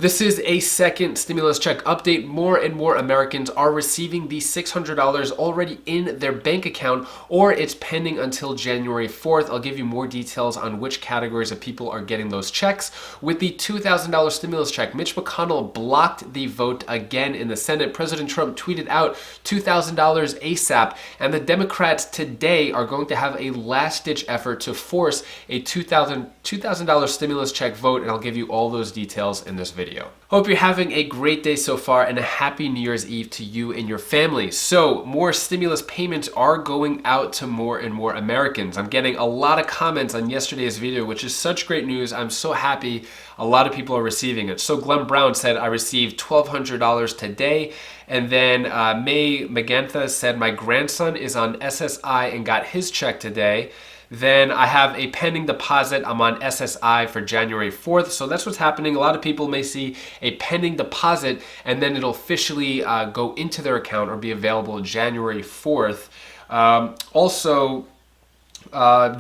This is a second stimulus check update. More and more Americans are receiving the $600 already in their bank account, or it's pending until January 4th. I'll give you more details on which categories of people are getting those checks. With the $2,000 stimulus check, Mitch McConnell blocked the vote again in the Senate. President Trump tweeted out $2,000 ASAP, and the Democrats today are going to have a last-ditch effort to force a $2,000 stimulus check vote, and I'll give you all those details in this video. Hope you're having a great day so far, and a happy New Year's Eve to you and your family. So more stimulus payments are going out to more and more Americans. I'm getting a lot of comments on yesterday's video, which is such great news. I'm so happy a lot of people are receiving it. So Glenn Brown said, I received $1,200 today. And then May Magantha said, my grandson is on SSI and got his check today. Then I have a pending deposit. I'm on SSI for January 4th. So that's what's happening. A lot of people may see a pending deposit and then it'll officially go into their account or be available January 4th.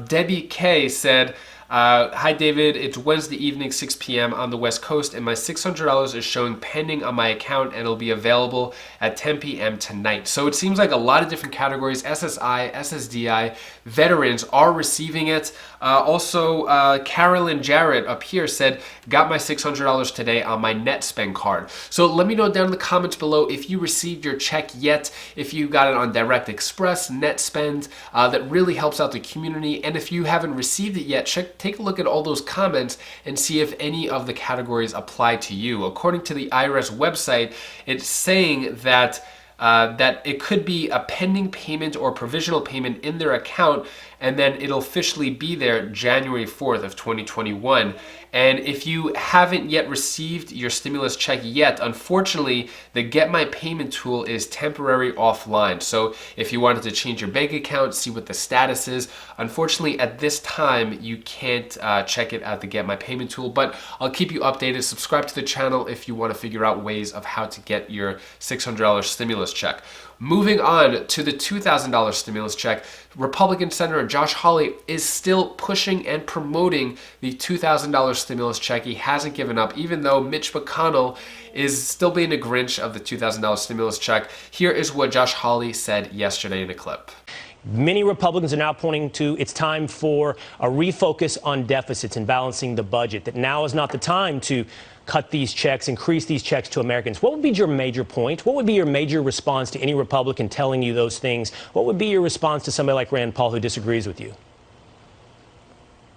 Debbie K said, hi David, it's Wednesday evening, 6 p.m. on the West Coast, and my $600 is showing pending on my account, and it'll be available at 10 p.m. tonight. So it seems like a lot of different categories, SSI, SSDI, veterans are receiving it. Carolyn Jarrett up here said, got my $600 today on my NetSpend card. So let me know down in the comments below if you received your check yet, if you got it on Direct Express, NetSpend, that really helps out the community. And if you haven't received it yet, take a look at all those comments and see if any of the categories apply to you. According to the IRS website, it's saying that it could be a pending payment or provisional payment in their account, and then it'll officially be there January 4th of 2021. And if you haven't yet received your stimulus check yet, unfortunately, the Get My Payment tool is temporary offline. So if you wanted to change your bank account, see what the status is, unfortunately at this time, you can't check it at the Get My Payment tool, but I'll keep you updated. Subscribe to the channel if you want to figure out ways of how to get your $600 stimulus check. Moving on to the $2,000 stimulus check, Republican Senator Josh Hawley is still pushing and promoting the $2,000 stimulus check. He hasn't given up, even though Mitch McConnell is still being a Grinch of the $2,000 stimulus check. Here is what Josh Hawley said yesterday in a clip. Many Republicans are now pointing to it's time for a refocus on deficits and balancing the budget, that now is not the time to cut these checks, increase these checks to Americans. What would be your major point? What would be your major response to any Republican telling you those things? What would be your response to somebody like Rand Paul who disagrees with you?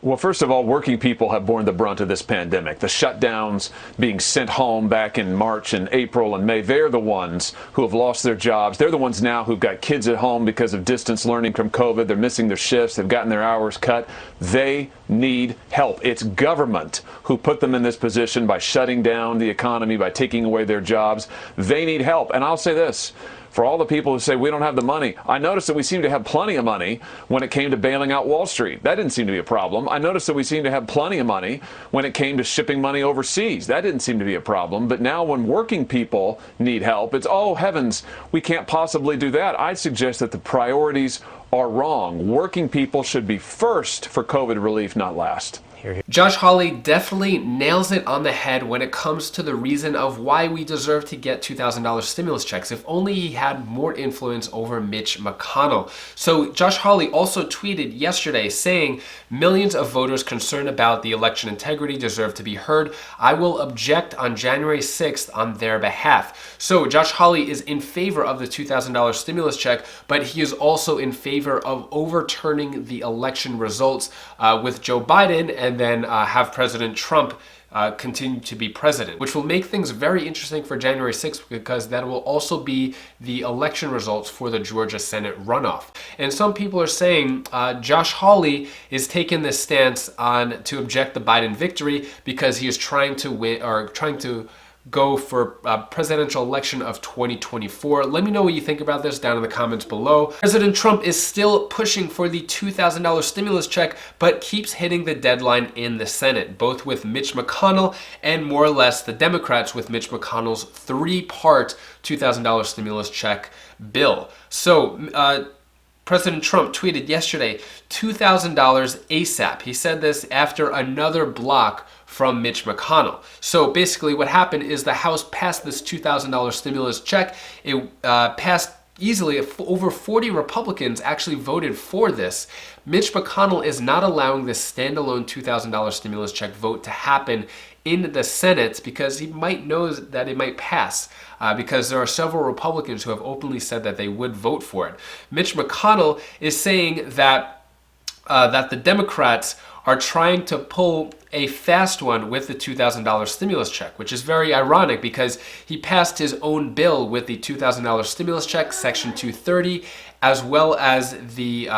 Well, first of all, working people have borne the brunt of this pandemic. The shutdowns, being sent home back in March and April and May, they're the ones who have lost their jobs. They're the ones now who've got kids at home because of distance learning from COVID. They're missing their shifts. They've gotten their hours cut. They need help. It's government who put them in this position by shutting down the economy, by taking away their jobs. They need help. And I'll say this. For all the people who say we don't have the money, I noticed that we seem to have plenty of money when it came to bailing out Wall Street. That didn't seem to be a problem. I noticed that we seem to have plenty of money when it came to shipping money overseas. That didn't seem to be a problem. But now when working people need help, it's, oh, heavens, we can't possibly do that. I'd suggest that the priorities are wrong. Working people should be first for COVID relief, not last. Josh Hawley definitely nails it on the head when it comes to the reason of why we deserve to get $2,000 stimulus checks. If only he had more influence over Mitch McConnell. So Josh Hawley also tweeted yesterday saying, millions of voters concerned about the election integrity deserve to be heard. I will object on January 6th on their behalf. So Josh Hawley is in favor of the $2,000 stimulus check, but he is also in favor of overturning the election results with Joe Biden and then have President Trump continue to be president, which will make things very interesting for January 6th because that will also be the election results for the Georgia Senate runoff. And some people are saying Josh Hawley is taking this stance on to object the Biden victory because he is trying to win or trying to go for a presidential election of 2024. Let me know what you think about this down in the comments below. President Trump is still pushing for the $2,000 stimulus check, but keeps hitting the deadline in the Senate, both with Mitch McConnell and more or less the Democrats with Mitch McConnell's three-part $2,000 stimulus check bill. So, President Trump tweeted yesterday, $2,000 ASAP. He said this after another block from Mitch McConnell. So basically what happened is the House passed this $2,000 stimulus check. It passed easily. Over 40 Republicans actually voted for this. Mitch McConnell is not allowing this standalone $2,000 stimulus check vote to happen in the Senate because he might know that it might pass. Because there are several Republicans who have openly said that they would vote for it. Mitch McConnell is saying that the Democrats are trying to pull a fast one with the $2,000 stimulus check, which is very ironic because he passed his own bill with the $2,000 stimulus check, Section 230, as well as the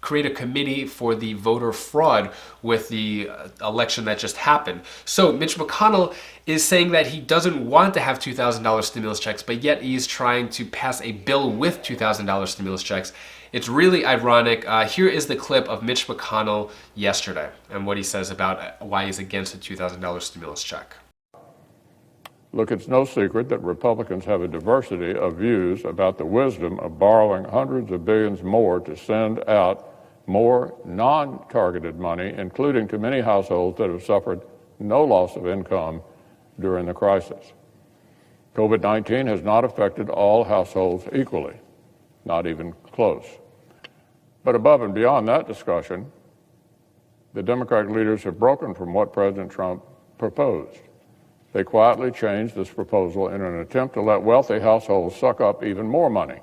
create a committee for the voter fraud with the election that just happened. So Mitch McConnell is saying that he doesn't want to have $2,000 stimulus checks, but yet he's trying to pass a bill with $2,000 stimulus checks. It's really ironic. Here is the clip of Mitch McConnell yesterday and what he says about why he's against a $2,000 stimulus check. Look, it's no secret that Republicans have a diversity of views about the wisdom of borrowing hundreds of billions more to send out more non-targeted money, including to many households that have suffered no loss of income during the crisis. COVID-19 has not affected all households equally, not even close. But above and beyond that discussion, the Democratic leaders have broken from what President Trump proposed. They quietly changed this proposal in an attempt to let wealthy households suck up even more money.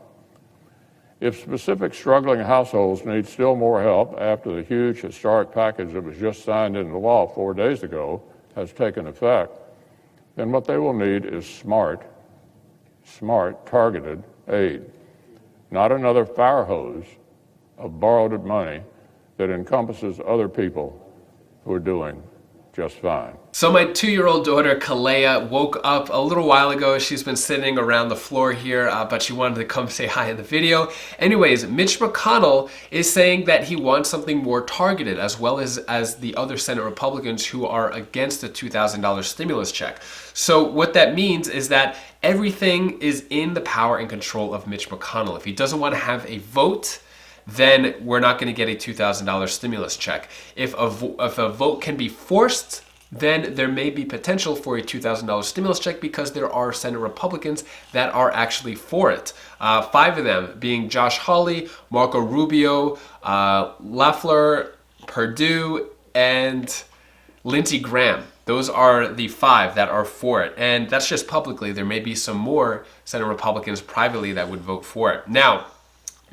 If specific struggling households need still more help after the huge historic package that was just signed into law 4 days ago has taken effect, then what they will need is smart, targeted aid, not another fire hose of borrowed money that encompasses other people who are doing just fine. So my 2-year-old daughter, Kalea, woke up a little while ago. She's been sitting around the floor here, but she wanted to come say hi in the video. Anyways, Mitch McConnell is saying that he wants something more targeted, as well as the other Senate Republicans who are against the $2,000 stimulus check. So what that means is that everything is in the power and control of Mitch McConnell. If he doesn't want to have a vote, then we're not going to get a $2,000 stimulus check. If a vote can be forced, then there may be potential for a $2,000 stimulus check because there are Senate Republicans that are actually for it. 5 of them being Josh Hawley, Marco Rubio, Loeffler, Perdue, and Lindsey Graham. Those are the 5 that are for it. And that's just publicly. There may be some more Senate Republicans privately that would vote for it. Now,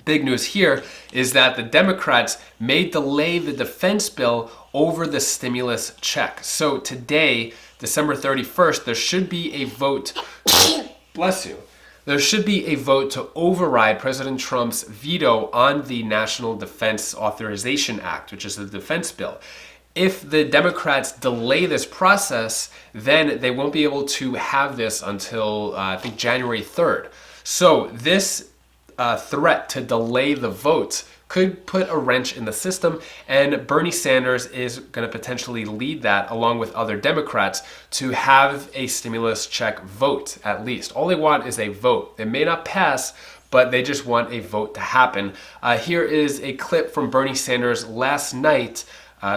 big news here is that the Democrats may delay the defense bill over the stimulus check. So today, December 31st, there should be a vote, bless you, there should be a vote to override President Trump's veto on the National Defense Authorization Act, which is the defense bill. If the Democrats delay this process, then they won't be able to have this until, I think, January 3rd. So this threat to delay the vote could put a wrench in the system, and Bernie Sanders is going to potentially lead that along with other Democrats to have a stimulus check vote at least. All they want is a vote. It may not pass, but they just want a vote to happen. Here is a clip from Bernie Sanders last night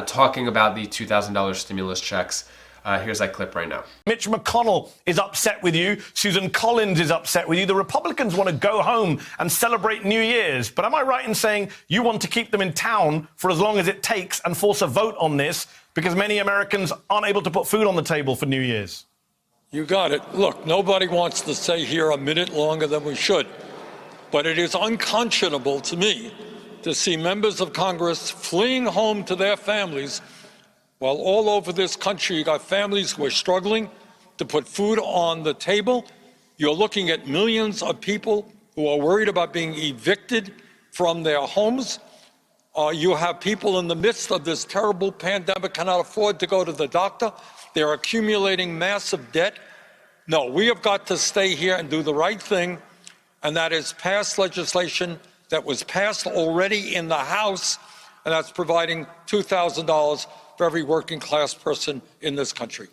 talking about the $2,000 stimulus checks. Here's that clip right now. Mitch McConnell is upset with you. Susan Collins is upset with you. The Republicans want to go home and celebrate New Year's. But am I right in saying you want to keep them in town for as long as it takes and force a vote on this because many Americans aren't able to put food on the table for New Year's? You got it. Look, nobody wants to stay here a minute longer than we should. But it is unconscionable to me to see members of Congress fleeing home to their families while all over this country you got families who are struggling to put food on the table. You're looking at millions of people who are worried about being evicted from their homes. You have people in the midst of this terrible pandemic cannot afford to go to the doctor. They're accumulating massive debt. No, we have got to stay here and do the right thing, and that is pass legislation that was passed already in the House, and that's providing $2,000 for every working class person in this country.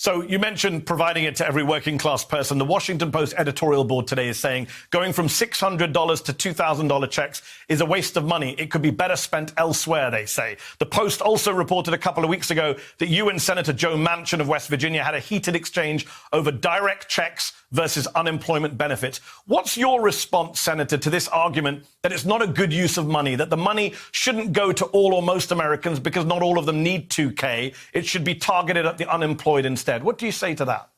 So you mentioned providing it to every working class person. The Washington Post editorial board today is saying going from $600 to $2,000 checks is a waste of money. It could be better spent elsewhere, they say. The Post also reported a couple of weeks ago that you and Senator Joe Manchin of West Virginia had a heated exchange over direct checks versus unemployment benefits. What's your response, Senator, to this argument that it's not a good use of money, that the money shouldn't go to all or most Americans because not all of them need 2K? It should be targeted at the unemployed instead. What do you say to that?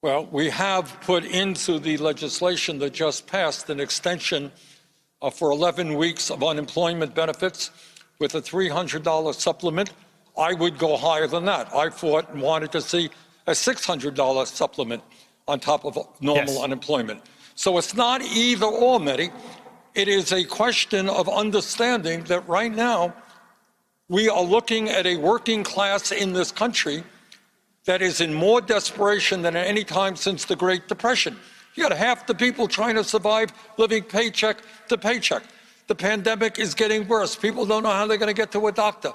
Well, we have put into the legislation that just passed an extension for 11 weeks of unemployment benefits with a $300 supplement. I would go higher than that. I fought and wanted to see a $600 supplement on top of normal unemployment. So it's not either or, Mehdi. It is a question of understanding that right now we are looking at a working class in this country that is in more desperation than at any time since the Great Depression. You got half the people trying to survive living paycheck to paycheck. The pandemic is getting worse. People don't know how they're going to get to a doctor.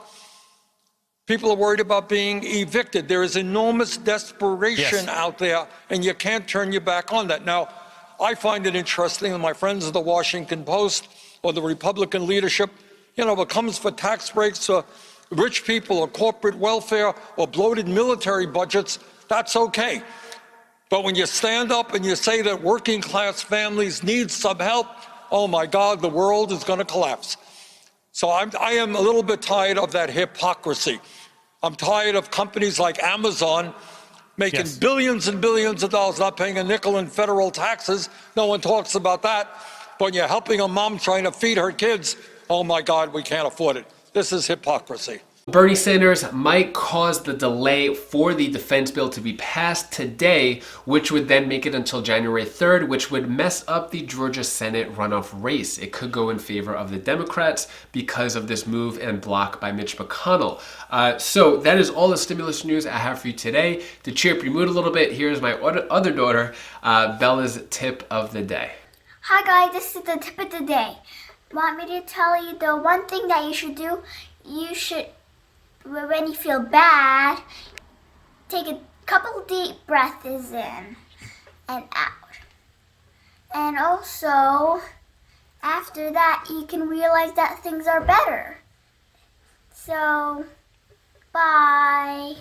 People are worried about being evicted. There is enormous desperation out there, and you can't turn your back on that. Now, I find it interesting, and my friends at the Washington Post or the Republican leadership, you know, what comes for tax breaks for rich people or corporate welfare or bloated military budgets, that's okay. But when you stand up and you say that working class families need some help, oh my God, the world is going to collapse. So I am a little bit tired of that hypocrisy. I'm tired of companies like Amazon making billions and billions of dollars, not paying a nickel in federal taxes. No one talks about that. But when you're helping a mom trying to feed her kids, oh my God, we can't afford it. This is hypocrisy. Bernie Sanders might cause the delay for the defense bill to be passed today, which would then make it until January 3rd, which would mess up the Georgia Senate runoff race. It could go in favor of the Democrats because of this move and block by Mitch McConnell. So that is all the stimulus news I have for you today. To cheer up your mood a little bit, here's my other daughter, Bella's tip of the day. Hi guys, this is the tip of the day. Want me to tell you the one thing that you should do? You should, when you feel bad, take a couple deep breaths in and out. And also, after that, you can realize that things are better. So, bye.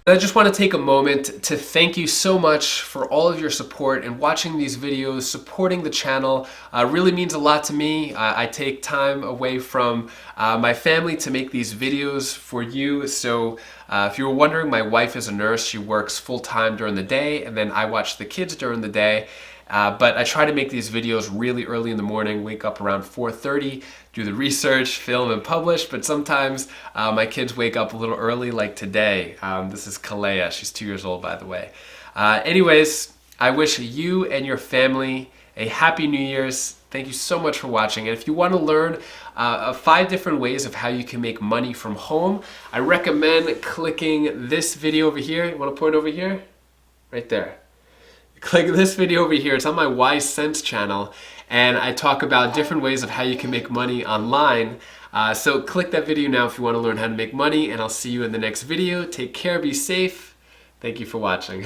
I just want to take a moment to thank you so much for all of your support and watching these videos, supporting the channel. Really means a lot to me. I take time away from my family to make these videos for you. So if you were wondering, my wife is a nurse. She works full-time during the day, and then I watch the kids during the day. But I try to make these videos really early in the morning, wake up around 4:30, do the research, film and publish, but sometimes my kids wake up a little early like today. This is Kalea, she's 2 years old by the way. Anyways, I wish you and your family a happy New Year's. Thank you so much for watching. And if you want to learn 5 different ways of how you can make money from home, I recommend clicking this video over here. You want to point over here? Right there. Click this video over here. It's on my Wise Sense channel, and I talk about different ways of how you can make money online. So click that video now if you want to learn how to make money, and I'll see you in the next video. Take care, be safe. Thank you for watching.